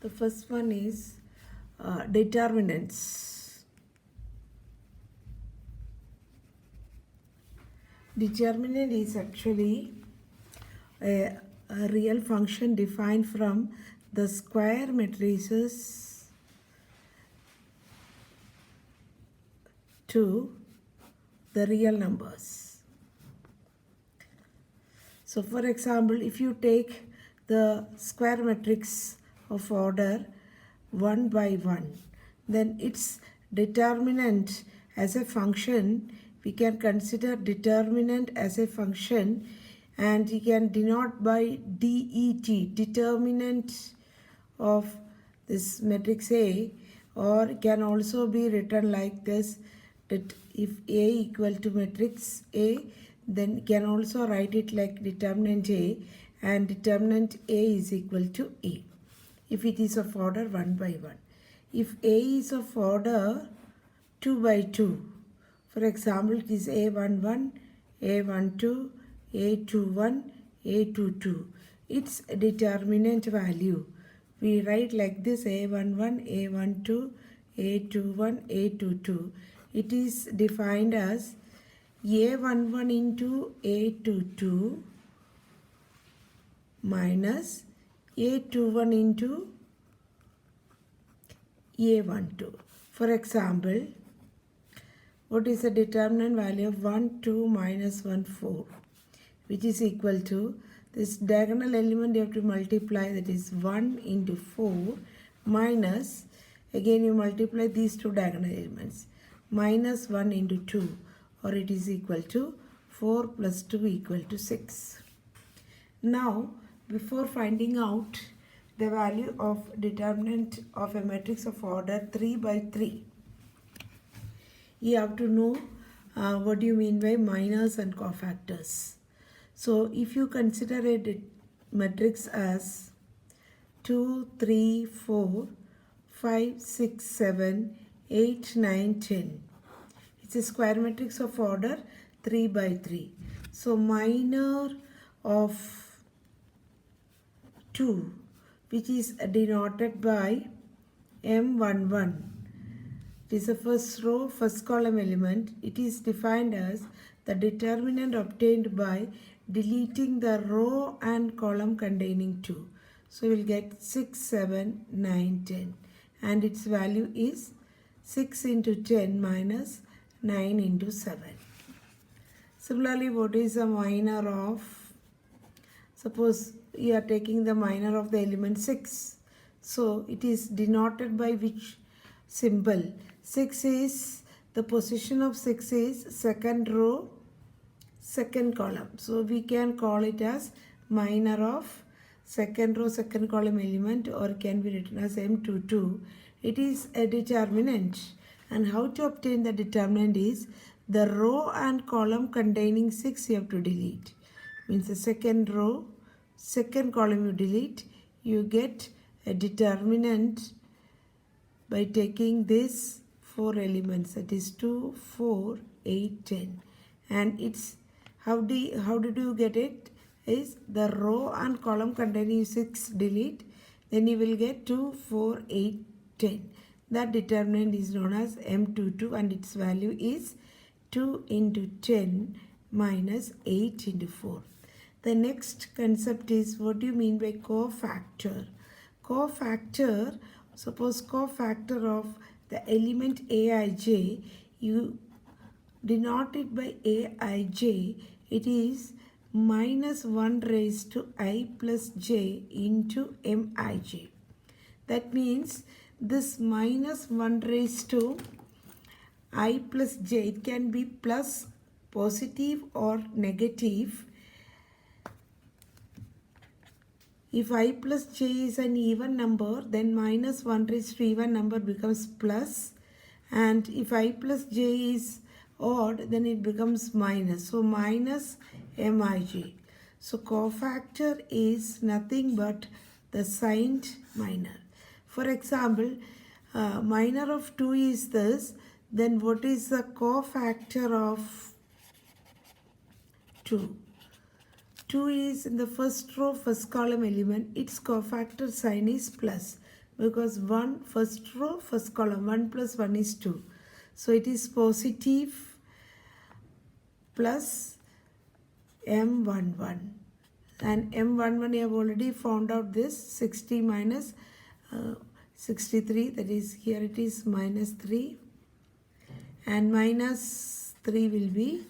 The first one is determinants. Determinant is actually a real function defined from the square matrices to the real numbers. So for example, if you take the square matrix of order 1 by 1, then its determinant as a function, we can consider determinant as a function, and you can denote by det, determinant of this matrix A, or it can also be written like this, that if A equal to matrix A, then can also write it like determinant A, and determinant A is equal to A if it is of order 1 by 1. If A is of order 2 by 2, for example, it is A11, A12, A21, A22, its determinant value, we write like this: A11, A12, A21, A22. It is defined as A11 into A22 minus A21 into A12. For example, what is the determinant value of 1, 2 minus 1, 4, which is equal to this diagonal element you have to multiply, that is 1 into 4 minus, again you multiply these two diagonal elements, minus 1 into 2, or it is equal to 4 plus 2 equal to 6. Now, before finding out the value of determinant of a matrix of order 3 by 3, you have to know what do you mean by minors and cofactors. So if you consider a matrix as 2, 3, 4, 5, 6, 7, 8, 9, 10. It's a square matrix of order 3 by 3. So minor of 2, which is denoted by M11. It is the first row, first column element. It is defined as the determinant obtained by deleting the row and column containing 2. So we'll get 6, 7, 9, 10. And its value is 6 into 10 minus 9 into 7. Similarly, what is the minor of, suppose you are taking the minor of the element 6. So it is denoted by which symbol? 6 is, the position of 6 is second row, second column. So we can call it as minor of second row, second column element, or can be written as M22. It is a determinant. And how to obtain the determinant is the row and column containing 6 you have to delete. Means the second row, second column you delete, you get a determinant by taking this 4 elements, that is 2, 4, 8, 10. And it's how did you get it? Is the row and column containing 6 delete, then you will get 2, 4, 8, 10. That determinant is known as M22, and its value is 2 into 10 minus 8 into 4. The next concept is, what do you mean by cofactor? Cofactor, suppose cofactor of the element Aij, you denote it by Aij, it is minus 1 raised to I plus j into Mij. That means this minus 1 raised to I plus j, it can be plus, positive or negative. If I plus j is an even number, then minus 1 raised to even number becomes plus, and if I plus j is odd, then it becomes minus. So minus Mij. So cofactor is nothing but the signed minor. For example, minor of 2 is this, then what is the cofactor of 2? 2 is in the first row, first column element. Its cofactor sign is plus. because 1 first row, first column, 1 plus 1 is 2. So it is positive plus M11. And M11 we have already found out this 60 minus 63, that is here it is minus 3, and minus 3 will be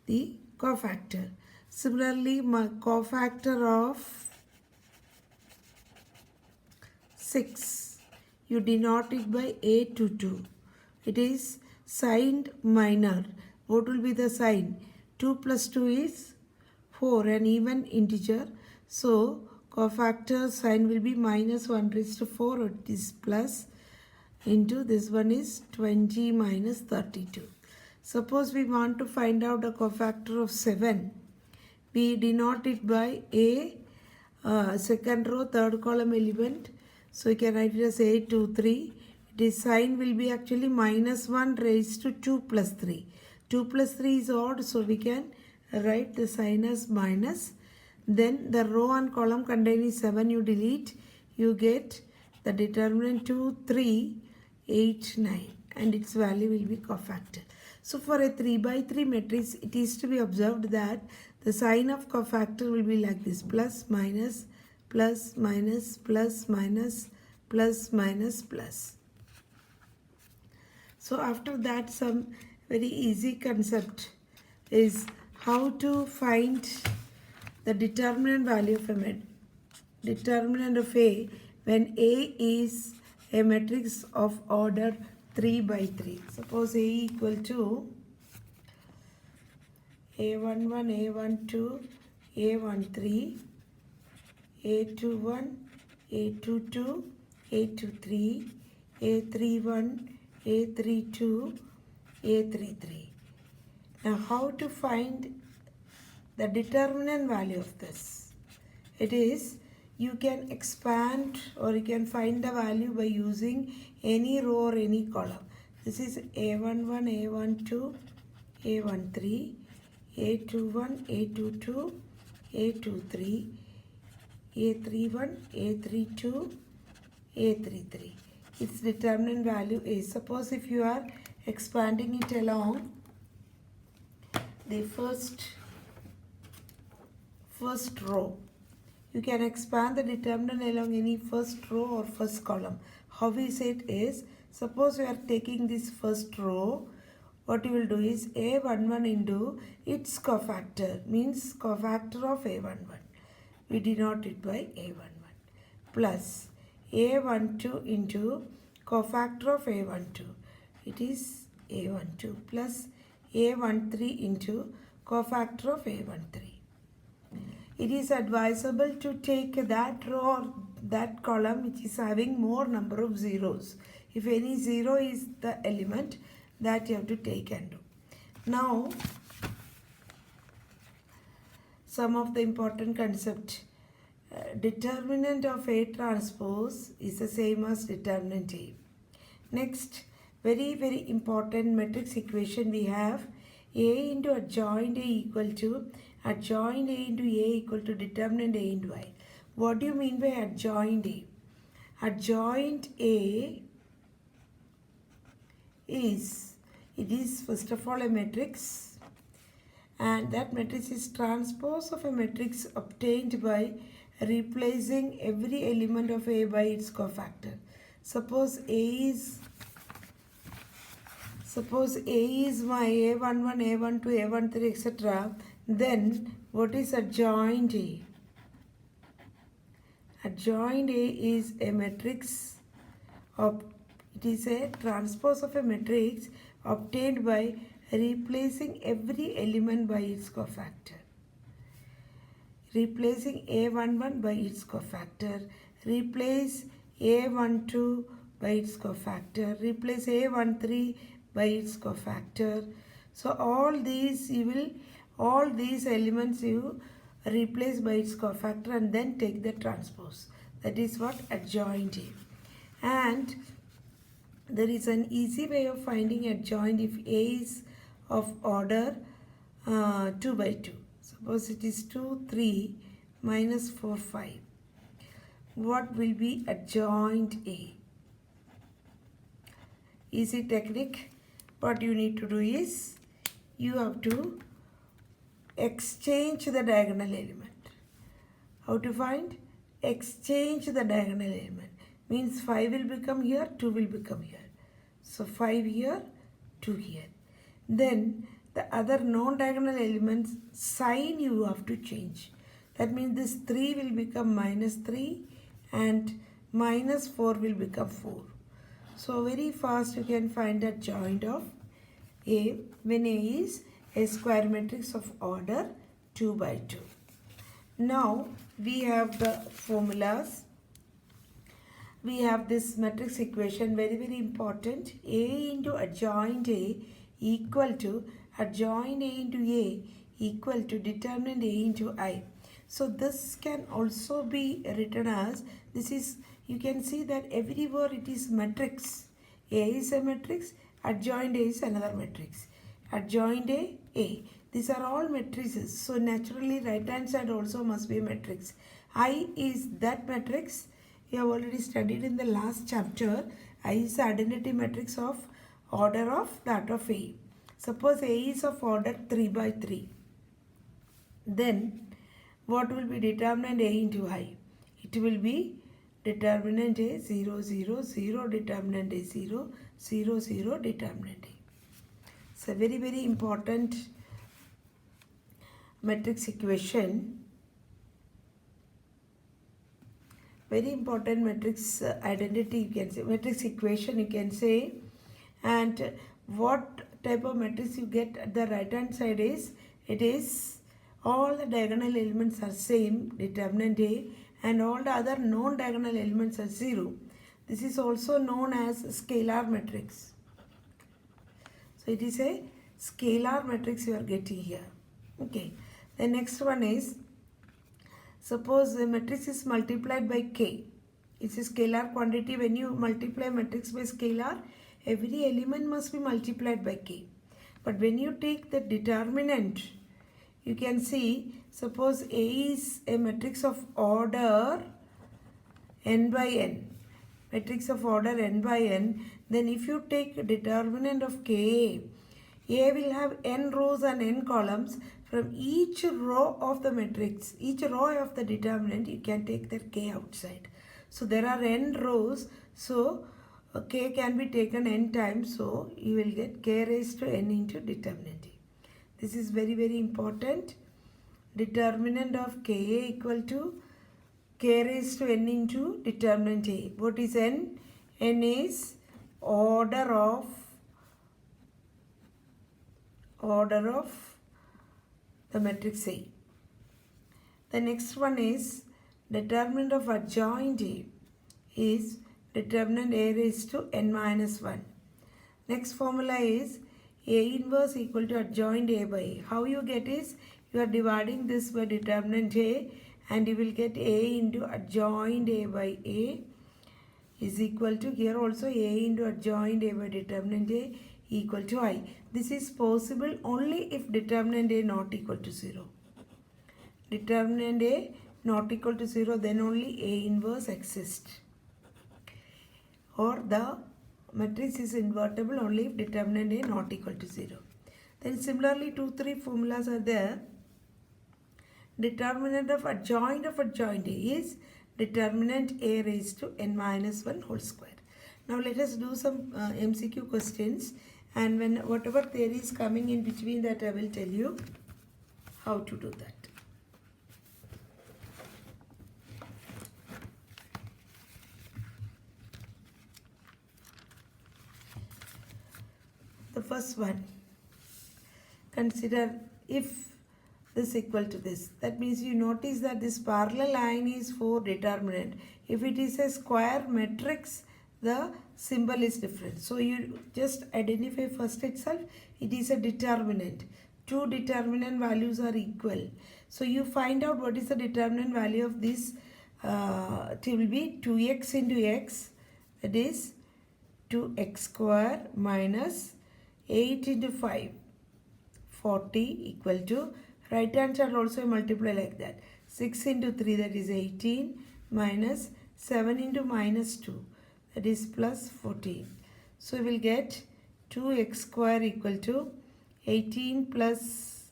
the cofactor. Similarly, my cofactor of 6, you denote it by A22. It is signed minor. What will be the sign? 2 plus 2 is 4, an even integer. So cofactor sign will be minus 1 raised to 4, it is plus, into this one is 20 minus 32. Suppose we want to find out a cofactor of 7. We denote it by A, second row, third column element. So you can write it as A23. This sign will be actually minus 1 raised to 2 plus 3. 2 plus 3 is odd, so we can write the sign as minus. Then the row and column containing 7 you delete. You get the determinant 2, 3, 8, 9. And its value will be cofactor. So for a 3 by 3 matrix, it is to be observed that the sign of cofactor will be like this: plus, minus, plus, minus, plus, minus, plus, minus, plus. So after that, some very easy concept is how to find the determinant value of a determinant of A when A is a matrix of order 3 by 3. Suppose A equal to A11, A12, A13, A21, A22, A23, A31, A32, A33. Now how to find the determinant value of this? It is, you can expand or you can find the value by using any row or any column. This is A11, A12, A13, A21, A22, A23, A31, A32, A33. Its determinant value is, suppose if you are expanding it along the first row, you can expand the determinant along any first row or first column. How we say it is, suppose you are taking this first row, what you will do is A11 into its cofactor, means cofactor of A11. We denote it by A11, plus A12 into cofactor of A12. It is A12 plus A13 into cofactor of A13. It is advisable to take that row or that column which is having more number of zeros. If any zero is the element, that you have to take and do. Now, some of the important concept. Determinant of A transpose is the same as determinant A. Next, very important matrix equation we have: A into adjoint A equal to adjoint A into A equal to determinant A into I. What do you mean by adjoint A? Adjoint A is, it is first of all a matrix, and that matrix is transpose of a matrix obtained by replacing every element of A by its cofactor. Suppose A is my A11, A12, A13, etc. Then what is adjoint A? Adjoint A is a matrix of, it is a transpose of a matrix obtained by replacing every element by its cofactor. Replacing A11 by its cofactor, replace A12 by its cofactor, replace A13 by its cofactor. So all these elements you replace by its cofactor and then take the transpose. That is what adjoint is. And there is an easy way of finding adjoint if A is of order 2 by 2. Suppose it is 2, 3, minus 4, 5. what will be adjoint A? Easy technique. What you need to do is you have to exchange the diagonal element. How to find? Exchange the diagonal element. Means 5 will become here, 2 will become here. So 5 here, 2 here. Then the other non-diagonal elements sign you have to change. That means this 3 will become -3 and -4 will become 4. So very fast you can find the adjoint of A when A is a square matrix of order 2 by 2. Now we have the formulas. We have this matrix equation, very important. A into adjoint A equal to adjoint A into A equal to determinant A into I. So this can also be written as, this is, you can see that everywhere it is matrix. A is a matrix, adjoint A is another matrix. Adjoint A, A. These are all matrices. So naturally right hand side also must be a matrix. I is that matrix. We have already studied in the last chapter. I is the identity matrix of order of that of A. Suppose A is of order 3 by 3. Then what will be determinant A into I? It will be determinant A 0, 0, 0, determinant A 0, 0, 0, determinant A. It's a very important matrix equation. Very important matrix identity, you can say, matrix equation you can say. And what type of matrix you get at the right hand side is, it is all the diagonal elements are same, determinant A, and all the other non-diagonal elements are 0. This is also known as scalar matrix. So it is a scalar matrix you are getting here. Okay. The next one is, suppose the matrix is multiplied by K. It's a scalar quantity. When you multiply matrix by scalar, every element must be multiplied by K. But when you take the determinant, you can see, suppose A is a matrix of order n by n. Matrix of order n by n. Then if you take a determinant of K, A will have n rows and n columns. From each row of the matrix, each row of the determinant, you can take that K outside. So there are n rows. So K can be taken n times. So you will get K raised to n into determinant A. This is very important. Determinant of Ka equal to K raised to n into determinant A. What is n? N is order of the matrix A. The next one is determinant of adjoint A is determinant A raised to n minus 1. Next formula is A inverse equal to adjoint A by A. How you get is, you are dividing this by determinant A and you will get A into adjoint A by A is equal to, here also A into adjoint A by determinant A equal to I. This is possible only if determinant A not equal to 0. Determinant A not equal to 0, then only A inverse exists. Or the matrix is invertible only if determinant A not equal to 0. Then similarly 2-3 formulas are there. Determinant of adjoint A is determinant A raised to n minus 1 whole square. Now let us do some MCQ questions, and when whatever theory is coming in between that, I will tell you how to do that. The first one, consider if this equal to this. That means you notice that this parallel line is for determinant. If it is a square matrix, the symbol is different. So you just identify first itself, it is a determinant. Two determinant values are equal. So you find out what is the determinant value of this. It will be 2x into x, that is 2x square minus 8 into 5, 40 equal to, right hand side also multiply like that, 6 into 3, that is 18, minus 7 into minus 2, that is plus 14. So we will get 2x square equal to 18 plus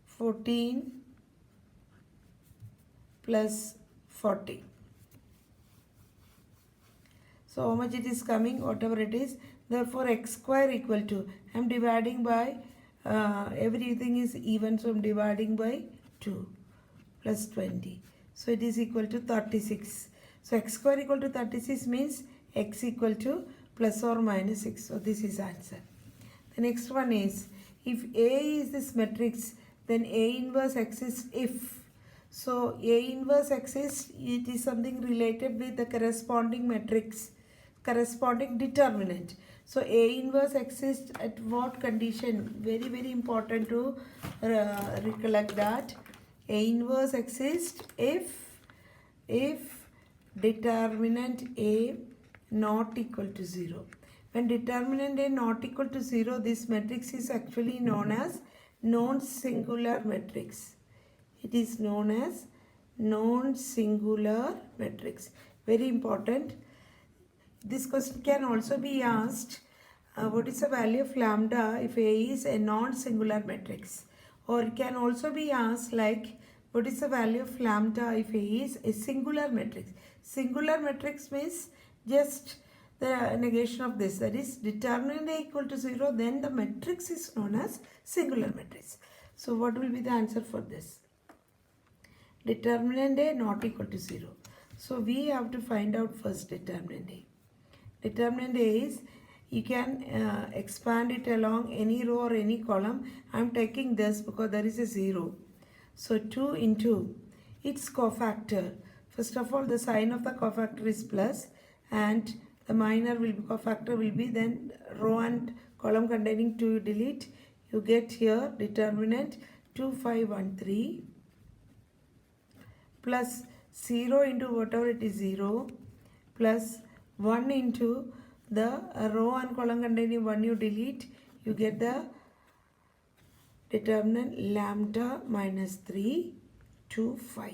14 plus 40. So how much it is coming? Whatever it is. Therefore x square equal to, I am dividing by, everything is even, so I am dividing by 2 plus 20. So it is equal to 36. So x square equal to 36 means x equal to plus or minus 6. So this is answer. The next one is, if A is this matrix, then A inverse exists if. So A inverse exists, it is something related with the corresponding matrix, corresponding determinant. So A inverse exists at what condition? Very, very important to recollect that. A inverse exists if determinant A not equal to 0. When determinant A not equal to 0, this matrix is actually known as non-singular matrix. It is known as non-singular matrix. Very important. This question can also be asked, what is the value of lambda if A is a non-singular matrix? Or it can also be asked like, what is the value of lambda if A is a singular matrix? Singular matrix means just the negation of this, that is determinant A equal to 0, then the matrix is known as singular matrix. So what will be the answer for this? Determinant A not equal to 0. So we have to find out first determinant A. Determinant A is, you can expand it along any row or any column. I am taking this because there is a 0. So 2 into its cofactor. First of all, the sign of the cofactor is plus, and the minor cofactor will be, then row and column containing 2 you delete. You get here determinant 2513 plus 0 into whatever it is 0 plus 1 into the row and column containing 1 you delete. You get the determinant lambda minus 3 to 5.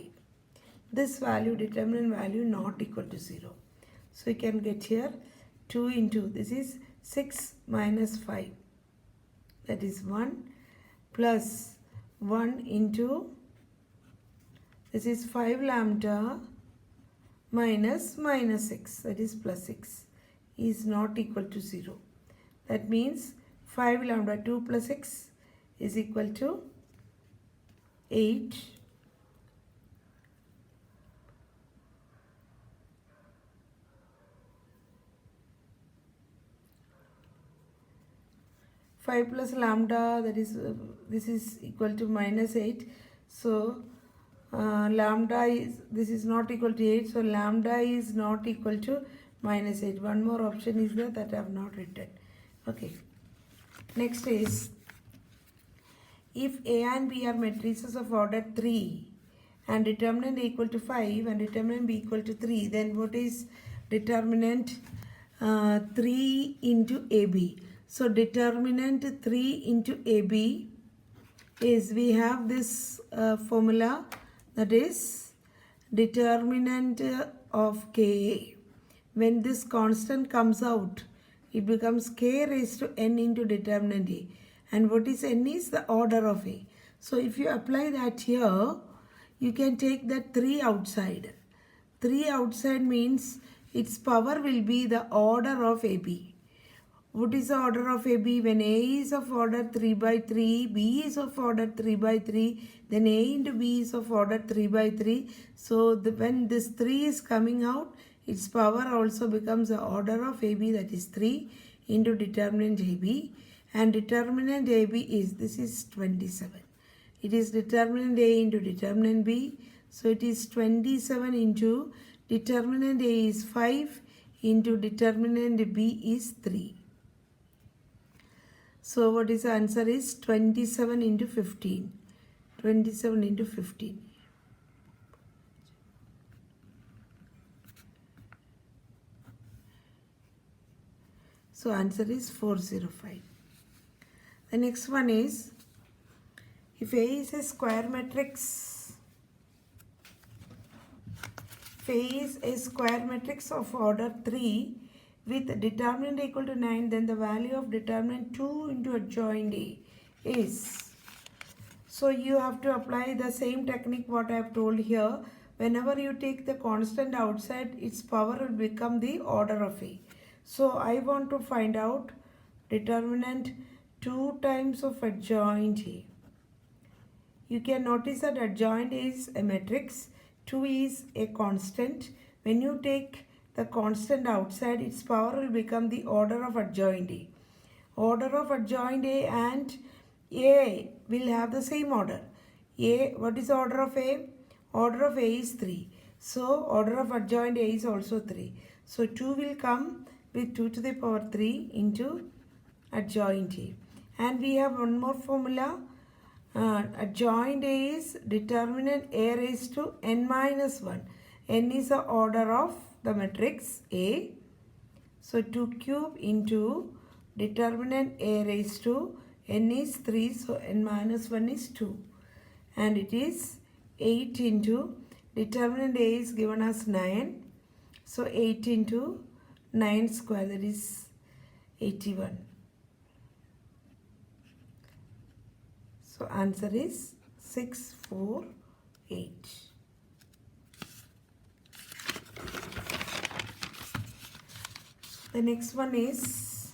This value, determinant value not equal to 0. So you can get here 2 into, this is 6 minus 5, that is 1, plus 1 into, this is 5 lambda minus 6, that is plus 6, is not equal to 0. That means 5 lambda 2 plus 6 is equal to 8. 5 plus lambda, that is this is equal to minus 8. So lambda is, this is not equal to 8. So lambda is not equal to minus 8. One more option is there that I have not written. Okay. Next is, if A and B are matrices of order 3 and determinant A equal to 5 and determinant B equal to 3, then what is determinant 3 into AB? So determinant 3 into AB is, we have this formula, that is determinant of Ka. When this constant comes out, it becomes K raised to n into determinant A. And what is n is the order of A. So if you apply that here, you can take that 3 outside. 3 outside means its power will be the order of AB. What is the order of AB? When A is of order 3 by 3, B is of order 3 by 3, then A into B is of order 3 by 3. So when this 3 is coming out, its power also becomes the order of AB, that is 3 into determinant AB. And determinant AB is, this is 27. It is determinant A into determinant B. So it is 27 into determinant A is 5 into determinant B is 3. So what is the answer is 27 into 15. 27 into 15. So answer is 405. The next one is, if A is a square matrix if A is a square matrix of order 3 with determinant equal to 9, then the value of determinant 2 into adjoint A is. So you have to apply the same technique what I have told here. Whenever you take the constant outside, its power will become the order of A. So I want to find out determinant 2 times of adjoint A. You can notice that adjoint is a matrix, 2 is a constant. When you take the constant outside, its power will become the order of adjoint A. Order of adjoint A and A will have the same order. A, what is the order of A? Order of A is 3. So order of adjoint A is also 3. So 2 will come with 2 to the power 3 into adjoint A. And we have one more formula. Adjoint A is determinant A raised to n minus 1. N is the order of the matrix A. So 2 cube into determinant A raised to n is 3. So n minus 1 is 2. And it is 8 into determinant A is given as 9. So 8 into 9 square, that is 81. So answer is 648. The next one is,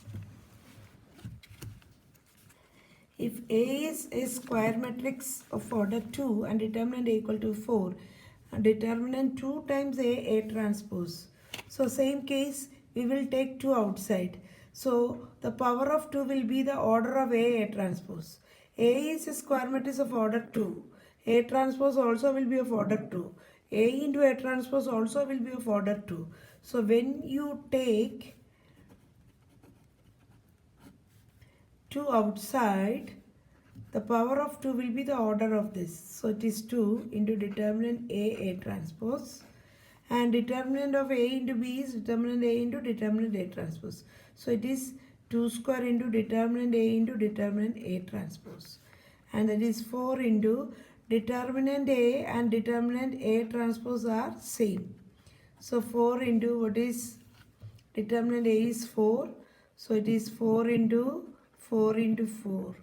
if A is a square matrix of order 2 and determinant A equal to 4, determinant 2 times A transpose. So same case, we will take 2 outside. So the power of 2 will be the order of A transpose. A is a square matrix of order 2. A transpose also will be of order 2. A into A transpose also will be of order 2. So when you take 2 outside, the power of 2 will be the order of this. So it is 2 into determinant A transpose. And determinant of A into B is determinant A into determinant A transpose. So it is 2 square into determinant A into determinant A transpose. And that is 4 into determinant A and determinant A transpose are same. So 4 into what is determinant A is 4. So it is 4 into 4 into 4.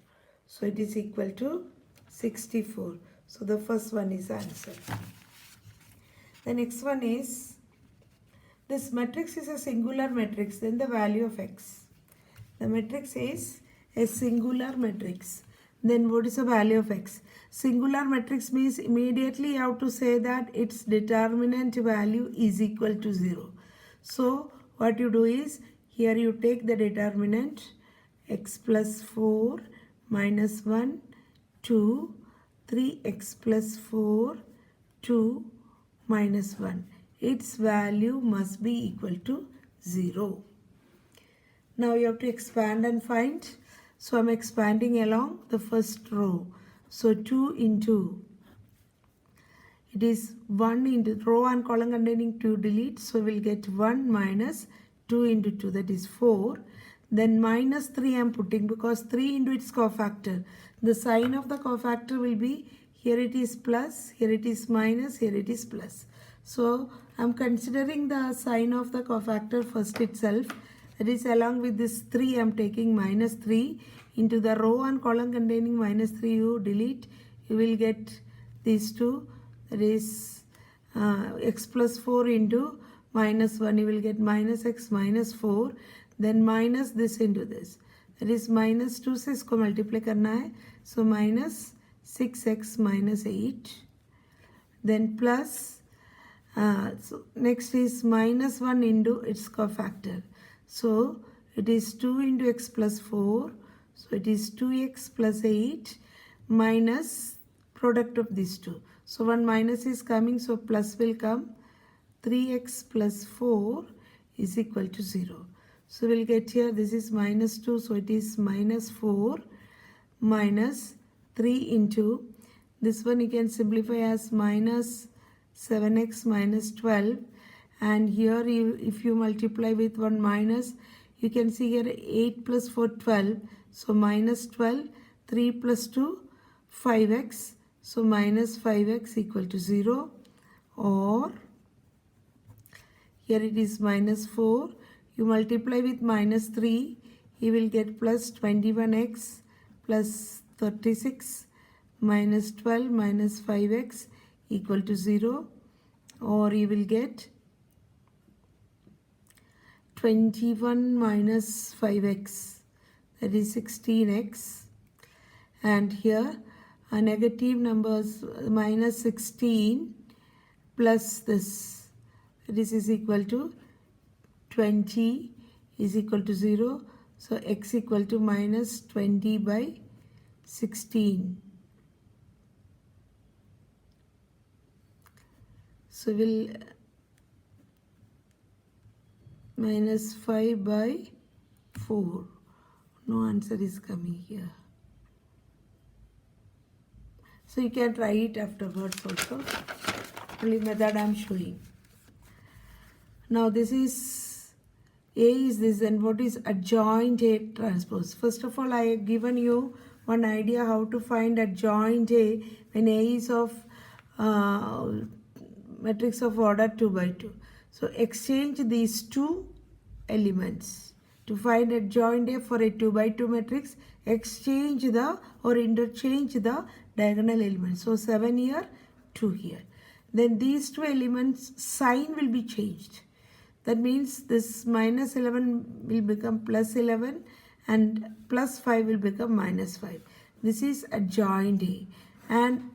So it is equal to 64. So the first one is answer. The next one is, this matrix is a singular matrix, then the value of x. The matrix is a singular matrix. Then what is the value of x? Singular matrix means immediately you have to say that its determinant value is equal to 0. So what you do is, here you take the determinant x plus 4 minus 1, 2, 3x plus 4, 2, minus 1. Its value must be equal to 0. Now you have to expand and find. So I am expanding along the first row. So 2 into, it is 1 into row and column containing 2 delete. So we will get 1 minus 2 into 2, that is 4. Then minus 3 I am putting because 3 into its cofactor. The sign of the cofactor will be, here it is plus, here it is minus, here it is plus. So I am considering the sign of the cofactor first itself. That is, along with this 3 I am taking minus 3 into the row and column containing minus 3 you delete. You will get these two. That is x plus 4 into minus 1. You will get minus x minus 4. Then minus this into this. That is minus 2 से इसको multiply करना है. So minus 6x minus 8. Then plus, so next is minus 1 into its cofactor. So it is 2 into x plus 4. So it is 2x plus 8 minus product of these two. So one minus is coming, so plus will come. 3x plus 4 is equal to 0. So we'll get here, this is minus 2, so it is minus 4 minus 3 into, this one you can simplify as minus 7x minus 12, and here if you multiply with one minus, you can see here 8 plus 4 12, so minus 12, 3 plus 2 5x, so minus 5x equal to 0, or Here it is minus 4. You multiply with minus 3. You will get plus 21x plus 36 minus 12 minus 5x equal to 0. Or you will get 21 minus 5x, that is 16x. And here a negative numbers minus 16 plus this, this is equal to 20 is equal to 0. So x equal to minus 20 by 16. So we'll minus 5 by 4. No answer is coming here. So you can try it afterwards also. Only method I am showing. Now this is A is this, and what is adjoint A transpose? First of all, I have given you one idea how to find adjoint A when A is of matrix of order 2 by 2. So exchange these two elements. To find adjoint A for a 2 by 2 matrix, exchange the or interchange the diagonal elements. So 7 here, 2 here. Then these two elements sign will be changed. That means this minus 11 will become plus 11 and plus 5 will become minus 5. This is adjoint A. And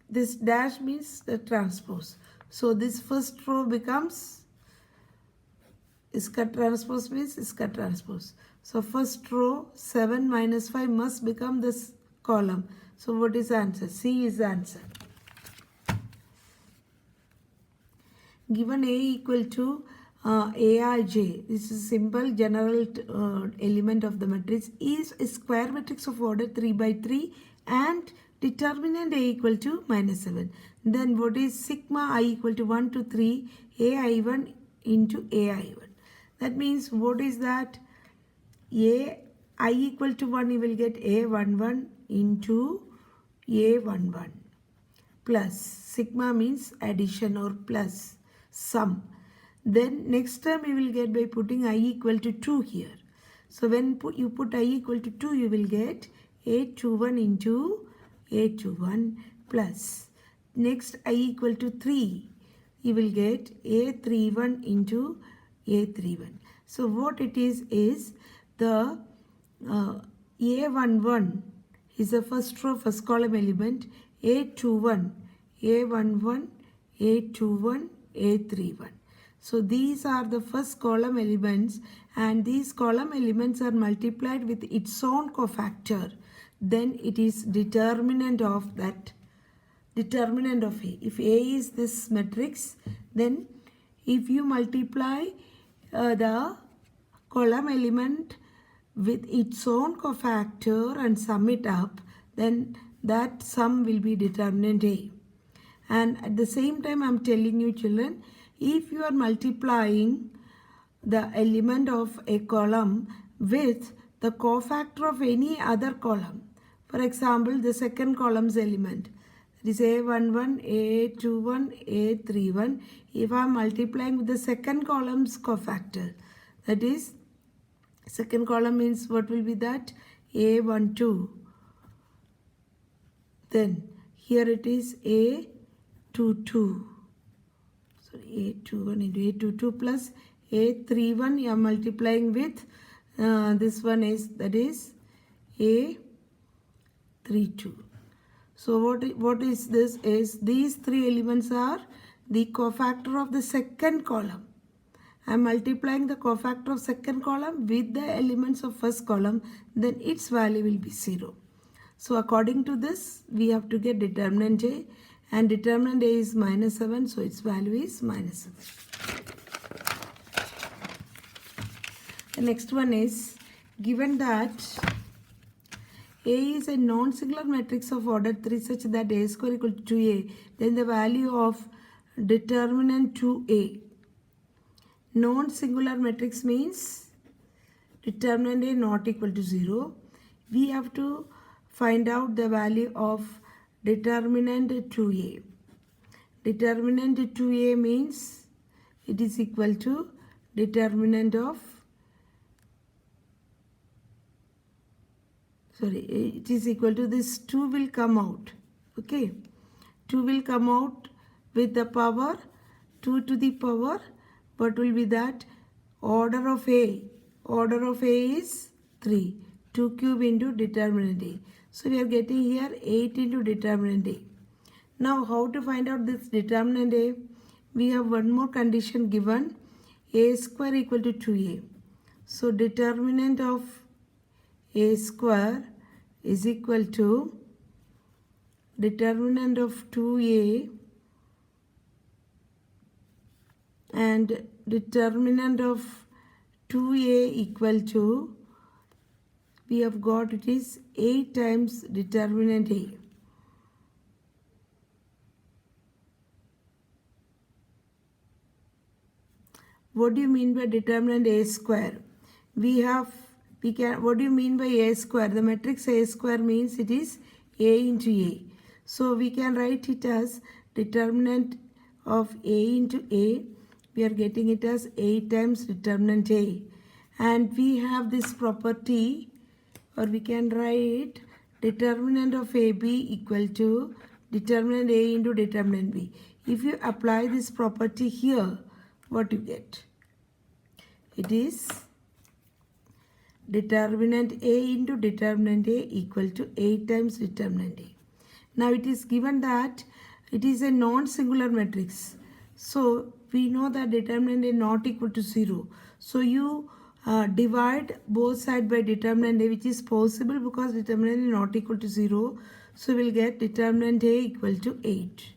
this dash means the transpose. So this first row becomes Isca transpose means Isca transpose. So first row 7 minus 5 must become this column. So what is the answer? C is the answer. Given A equal to Aij, this is simple general element of the matrix, is a square matrix of order 3 by 3 and determinant A equal to minus 7. Then what is sigma I equal to 1 to 3 AI1 into AI1. That means what is that? A I equal to 1, you will get A11 into A11 plus sigma means addition or plus sum. Then next term you will get by putting I equal to 2 here. So when you put I equal to 2, you will get A21 into A21 plus next I equal to 3. You will get A31 into A31. So what it is the A11 is the first row first column element, A21, A11, A21, A31. So these are the first column elements, and these column elements are multiplied with its own cofactor. Then it is determinant of that, determinant of A. If A is this matrix, then if you multiply the column element with its own cofactor and sum it up, then that sum will be determinant A. And at the same time, I am telling you children, if you are multiplying the element of a column with the cofactor of any other column, for example, the second column's element, that is A11, A21, A31, if I am multiplying with the second column's cofactor, that is, second column means what will be that? A12. Then here it is A22. So A21 into A22 plus A31 you are multiplying with this one is, that is A32. So what is this is these three elements are the cofactor of the second column. I am multiplying the cofactor of second column with the elements of first column, then its value will be 0. So according to this, we have to get determinant A, and determinant A is minus 7, so its value is minus 7. The next one is, given that A is a non-singular matrix of order 3 such that A square equal to 2A, then the value of determinant 2A. Non-singular matrix means determinant A not equal to 0. We have to find out the value of determinant 2A. Determinant 2A means it is equal to determinant of, it is equal to this 2 will come out. Okay, 2 will come out with the power 2 to the power, what will be that? Order of A is 3, 2 cube into determinant A. So we are getting here 8 into determinant A. Now how to find out this determinant A? We have one more condition given, A square equal to 2A. So determinant of A square is equal to determinant of 2A and determinant of 2A equal to, we have got it is 8 times determinant A. What do you mean by determinant A square? What do you mean by A square? The matrix A square means it is A into A. So we can write it as determinant of A into A. We are getting it as 8 times determinant A. And we have this property, or we can write determinant of AB equal to determinant A into determinant B. If you apply this property here, what you get? It is determinant A into determinant A equal to 8 times determinant A. Now it is given that it is a non-singular matrix. So we know that determinant A not equal to 0. So you divide both sides by determinant A, which is possible because determinant A not equal to 0. So we will get determinant A equal to 8.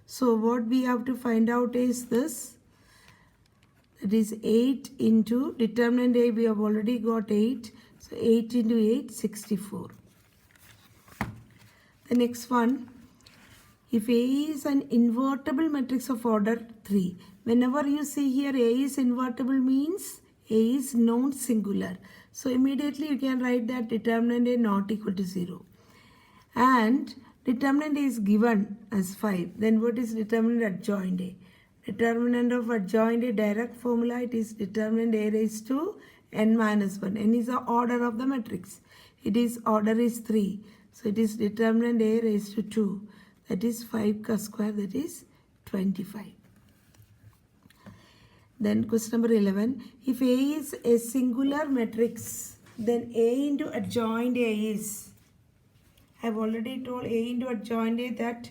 So what we have to find out is this. It is 8 into determinant A, we have already got 8. So 8 into 8, 64. The next one, if A is an invertible matrix of order 3. Whenever you see here A is invertible means A is non-singular. So immediately you can write that determinant A not equal to 0. And determinant A is given as 5. Then what is determinant adjoint A? Determinant of adjoint A, direct formula, it is determinant A raised to n minus 1. N is the order of the matrix. It is order is 3. So it is determinant A raised to 2. That is 5 cos square, that is 25. Then question number 11. If A is a singular matrix, then A into adjoint A is, I have already told A into adjoint A, that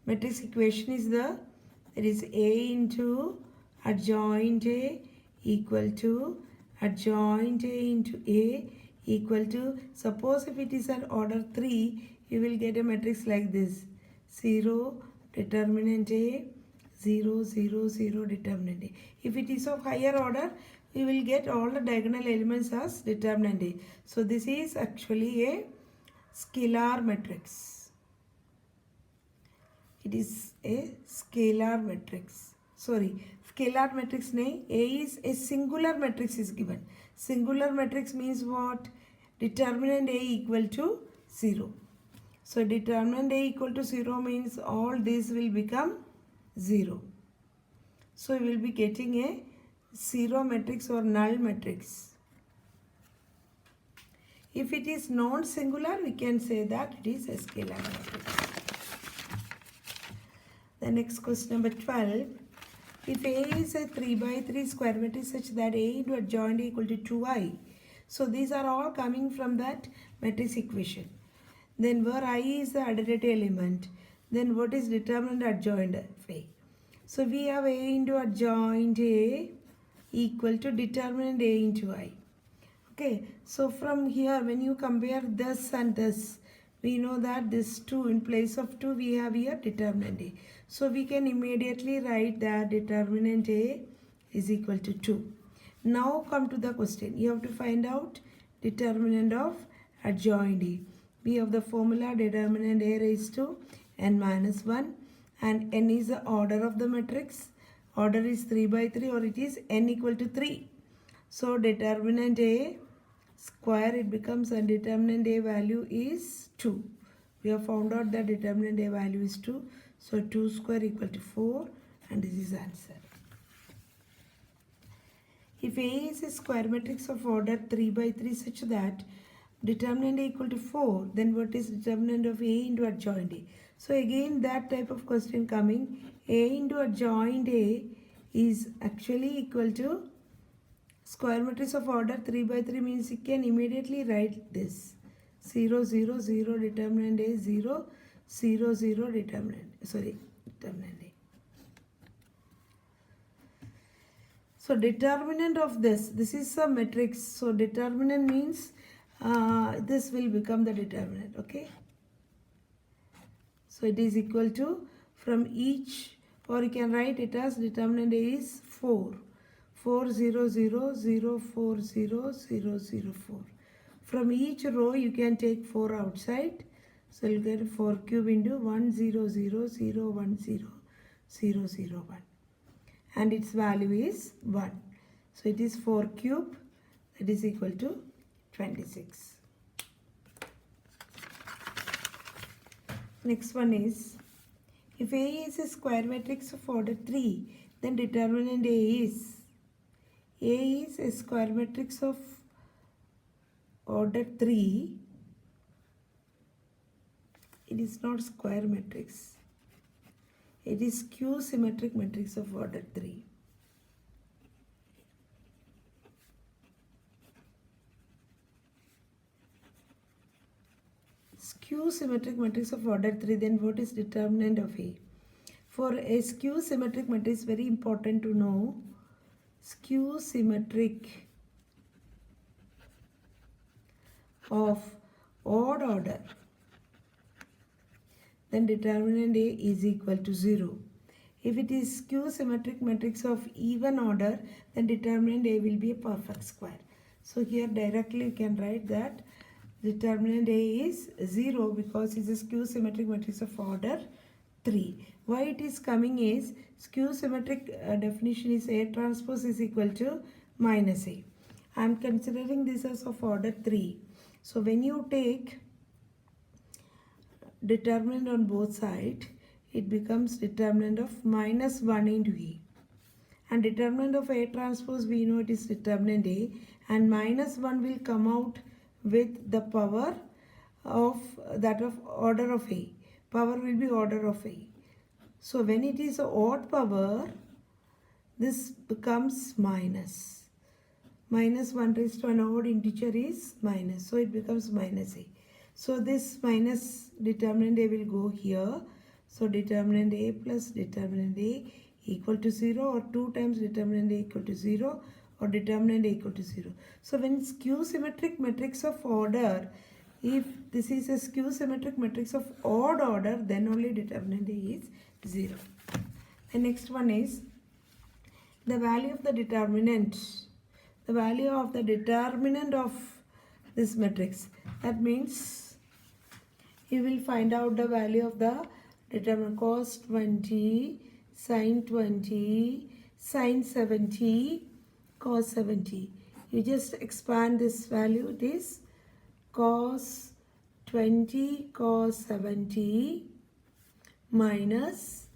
matrix equation is the, it is A into adjoint A equal to adjoint A into A equal to, suppose if it is an order 3, you will get a matrix like this. 0, determinant A, 0, 0, 0, determinant A. If it is of higher order, we will get all the diagonal elements as determinant A. So this is actually a scalar matrix. It is a scalar matrix. Sorry, scalar matrix name. A is a singular matrix is given. Singular matrix means what? Determinant A equal to 0. So determinant A equal to 0 means all these will become 0. So we will be getting a 0 matrix or null matrix. If it is non-singular, we can say that it is a scalar matrix. The next question number 12. If A is a 3 by 3 square matrix such that A into adjoint A equal to 2i. So these are all coming from that matrix equation. Then where I is the identity element, then what is determinant adjoint A? So we have A into adjoint A equal to determinant A into I. Okay, so from here when you compare this and this, we know that this 2, in place of 2 we have here determinant A. So we can immediately write that determinant A is equal to 2. Now come to the question. You have to find out determinant of adjoint A. We have the formula determinant A raised to n minus 1, and n is the order of the matrix. Order is 3 by 3, or it is n equal to 3. So determinant A square, it becomes, and determinant A value is 2. We have found out that determinant A value is 2. So 2 square equal to 4, and this is answer. If A is a square matrix of order 3 by 3 such that determinant A equal to 4, then what is determinant of A into adjoint A? So again that type of question coming, A into adjoint A is actually equal to square matrix of order 3 by 3 means you can immediately write this 0 0 0 determinant A 0 0 0 determinant A. So determinant of this is a matrix. So determinant means this will become the determinant. Okay. So it is equal to from each, or you can write it as determinant A is 4. 4 0 0 0 4 0 0 0 4. From each row you can take 4 outside. So you'll get 4 cube into 1 0 0 0 1 0 0 0 1. And its value is 1. So it is 4 cube, that is equal to 26. Next one is, if A is a square matrix of order 3, then determinant A is a square matrix of order 3. It is not square matrix. It is skew symmetric matrix of order 3. Skew symmetric matrix of order 3, then what is determinant of A? For a skew symmetric matrix, very important to know, skew symmetric of odd order, then determinant A is equal to 0. If it is skew symmetric matrix of even order, then determinant A will be a perfect square. So here directly you can write that determinant A is 0 because it's a skew symmetric matrix of order 3. Why it is coming is skew symmetric definition is A transpose is equal to minus A. I am considering this as of order 3. So when you take determinant on both sides, it becomes determinant of minus 1 into A. And determinant of A transpose, we know it is determinant A, and minus 1 will come out with the power of that of order of A. Power will be order of A. So when it is an odd power, this becomes minus. Minus 1 raised to an odd integer is minus. So it becomes minus A. So this minus determinant A will go here. So determinant A plus determinant A equal to 0, or 2 times determinant A equal to 0, or determinant A equal to 0. So when skew symmetric matrix of order, if this is a skew symmetric matrix of odd order, then only determinant A is 0. The next one is the value of the determinant. The value of the determinant of this matrix. That means you will find out the value of the determinant cos 20, sin 20, sin 70, cos 70. You just expand this value. It is cos 20 cos 70 minus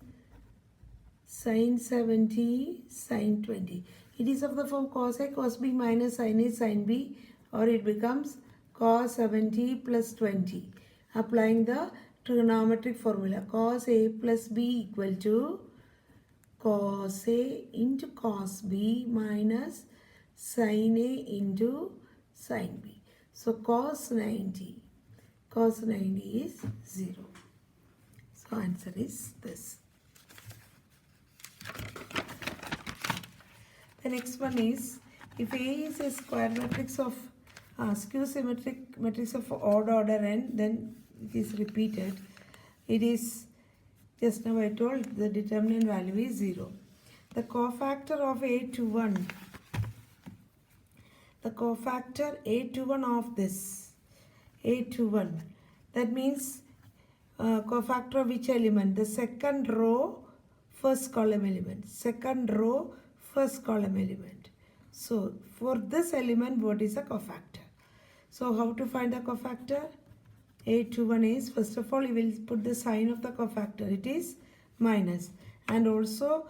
sin 70 sin 20. It is of the form cos A cos B minus sin A sin B, or it becomes cos 70 plus 20. Applying the trigonometric formula, cos A plus B equal to cos A into cos B minus sin A into sin B. So cos 90 is 0. So answer is this. The next one is, if A is a square matrix of skew symmetric matrix of odd order n, then it is repeated. It is, just now I told, the determinant value is 0. The cofactor of A21, the cofactor A21 of this, A21, that means cofactor of which element? The second row, first column element. Second row, first column element. So for this element, what is a cofactor? So how to find the cofactor? A21 is, first of all, you will put the sign of the cofactor. It is minus. And also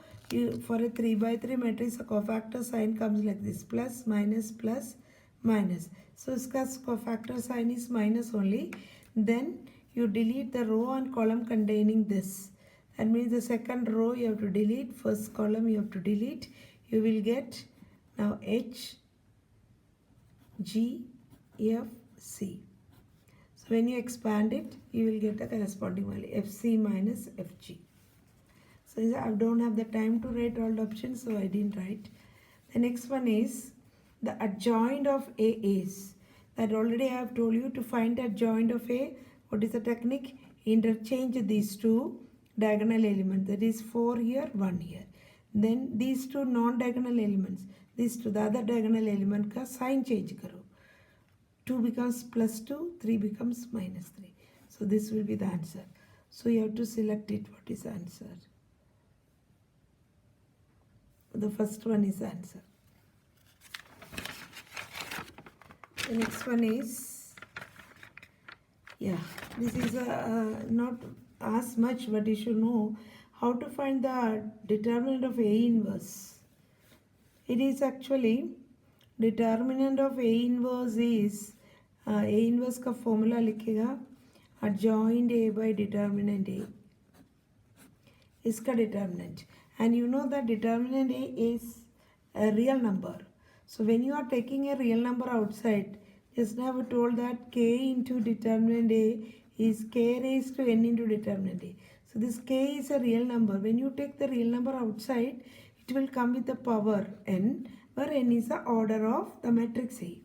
for a 3 by 3 matrix, a cofactor sign comes like this, plus minus plus minus. So its cofactor sign is minus only. Then you delete the row and column containing this. That means the second row you have to delete, first column you have to delete. You will get now H, G, F, C. So when you expand it, you will get the corresponding value, FC minus FG. So I don't have the time to write all the options, so I didn't write. The next one is the adjoint of A is. That already I have told you, to find the adjoint of A. What is the technique? Interchange these two diagonal elements. That is 4 here, 1 here. Then these two non-diagonal elements. These two, the other diagonal element का sign change करो. 2 becomes plus 2, 3 becomes minus 3. So this will be the answer. So you have to select it. What is the answer? The first one is the answer. The next one is, this is not as much, but you should know how to find the determinant of A inverse. It is actually, determinant of A inverse is, A inverse का formula लिखेगा, adjoint A by determinant A. इसका determinant. And you know that determinant A is a real number. So when you are taking a real number outside, just now we told that k into determinant A is k raised to n into determinant A. So this k is a real number. When you take the real number outside, it will come with the power n, where n is the order of the matrix A.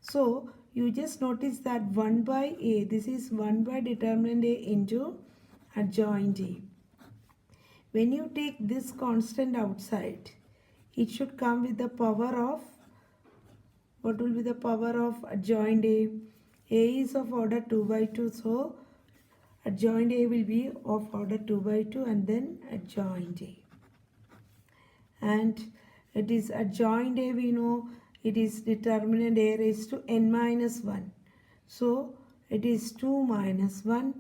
So you just notice that 1 by A, this is 1 by determinant A into adjoint A. When you take this constant outside, it should come with the power of, what will be the power of adjoint A? A is of order 2 by 2, so adjoint A will be of order 2 by 2 and then adjoint A. And it is adjoint A, we know it is determinant A raised to n minus 1. So it is 2 minus 1.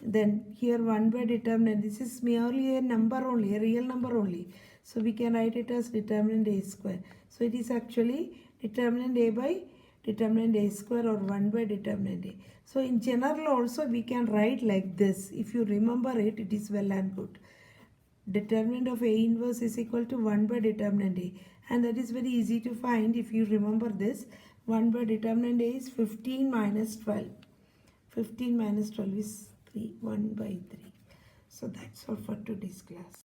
Then here 1 by determinant, this is merely a number only, a real number only. So we can write it as determinant A square. So it is actually determinant A by determinant A square or 1 by determinant A. So in general also we can write like this. If you remember it, it is well and good. Determinant of A inverse is equal to 1 by determinant A. And that is very easy to find if you remember this. 1 by determinant A is 15 minus 12. 15 minus 12 is 3, 1 by 3. So that's all for today's class.